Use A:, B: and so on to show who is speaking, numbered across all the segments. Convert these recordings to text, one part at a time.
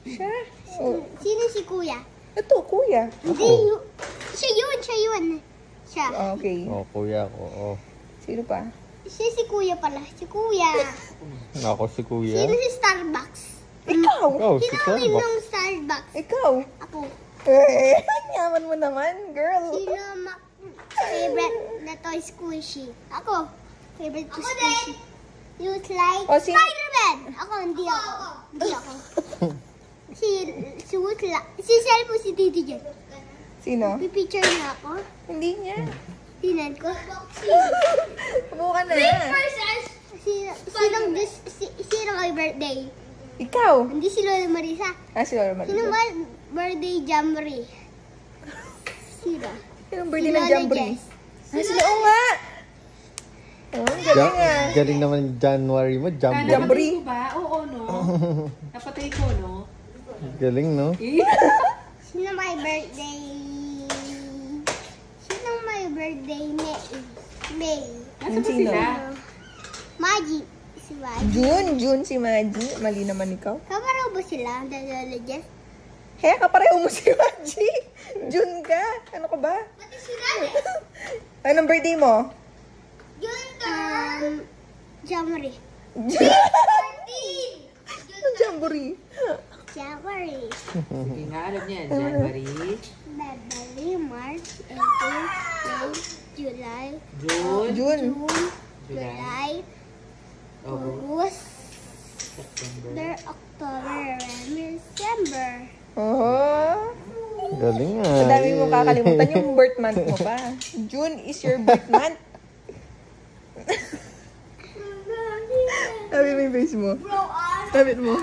A: Siya? Oh.
B: Sino si kuya?
A: Ito, kuya.
B: Hindi, siya yun. Siya.
A: Okay.
C: Oh, kuya ko. Oh.
A: Sino pa?
B: Siya si kuya pala. Si kuya.
C: Ako si kuya.
B: Sino si Starbucks?
A: Ikaw!
C: Oh, si
B: Sino ang
C: Starbucks.
B: ng Starbucks?
A: Ikaw!
B: Ako.
A: Eh, yaman mo naman, girl.
B: Sino favorite na toy squishy? Ako. Favorite ko squishy. You like
A: Oh, si-
B: Spider-Man! Ako, hindi ako. Si Sel po si Titi Jen.
A: Sino?
B: Pipicture niya ako.
A: Hindi niya.
B: Tinan ko.
A: Buka na.
B: Sino may birthday?
A: Ikaw.
B: Hindi si Lola Marisa.
A: Si Laura Marisa.
B: Sino ba birthday Jamboree? Sino?
A: Sinong
B: Si
A: birthday ng
B: Lola
A: Jamboree?
B: Jess.
A: Sila, oo nga. Oh, ang galing nga.
C: Galing naman yung January mo.
A: Jamboree.
C: Jamboree.
D: Napatay ko ba? Oo, no? Napatay ko, no?
C: Galing, no?
B: Sino may birthday? Sino may birthday May?
D: Nasaan ba
A: Sino?
D: sila?
B: Maggie. Si Maggie.
A: June si Maggie. Mali naman ikaw.
B: Kaparaw ba sila? Lola Jess?
A: Kaya kapareho mo si Maggie. June ka. Ano ka ba?
B: Pati sila
A: Anong birthday mo?
B: Jamboree.
A: Jamboree.
B: Jamboree.
D: Sige nga, alam niya. January,
B: February, March, April, May, July,
D: June,
A: June.
B: July,
D: August,
B: August,
D: September.
B: October, December.
A: Oh.
C: Galing nga.
A: Ang dami mo kakalimutan yung birth month mo pa. June is your birth month. Sabi mo yung face mo. Sabi mo.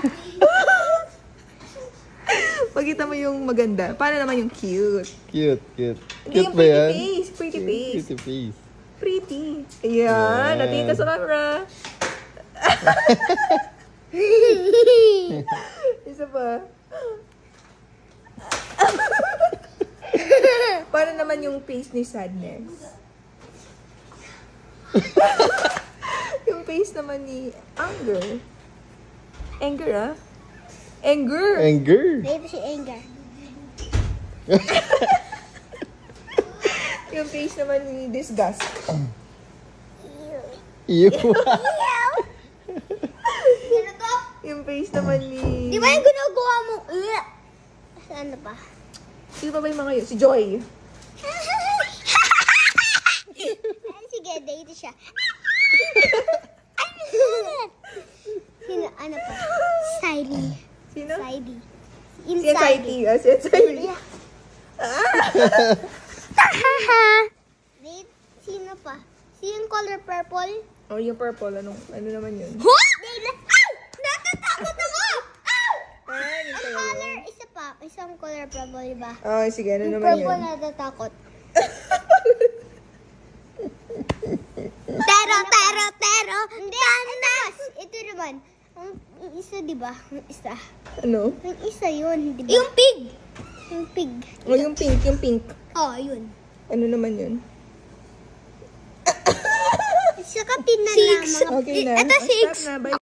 A: Pagkita mo yung maganda. Paano naman yung cute?
C: Cute.
A: Hindi
C: Cute
A: yung
C: ba
A: pretty
C: yan?
A: face. Pretty face.
C: Pretty face.
A: Pretty. Ayan. Natita sa camera. Isa pa. Paano naman yung face ni Sadness? Yung face naman ni Anger. Anger, ah? Anger!
C: Anger.
B: Maybe si Anger.
A: Yung face naman ni Disgust.
C: Ew.
B: Sino to?
A: Yung face naman ni...
B: Di ba yung ginagawa mo? Ano ba?
A: Sino ba yung mga yun? Si Joy.
B: Sige, date siya. Sino? Ano pa? Siley.
A: Sino?
B: Siley.
A: Si Anxiety. Si Anxiety.
B: Date? Sino pa? Sino color purple?
A: Oh, yung purple. Ano naman yun?
B: What? Natatakot ako! Ow!
A: Yung
B: Ang color, isa pa. Isang color purple, diba?
A: Oh, sige. Ano
B: Yung
A: naman
B: purple
A: yun?
B: natatakot. Tero! Hindi, tanas! Ito naman. Ang isa, diba? Ang isa.
A: Ano?
B: Yung isa yun, diba? Yung pig! Yung pig.
A: Oh, yung pink. Yung pink.
B: Oh, yun.
A: Ano naman yun?
B: Saka pinala mga...
A: Okay na.
B: Ito,
A: Oh,
B: 6.
A: stop na. Bye.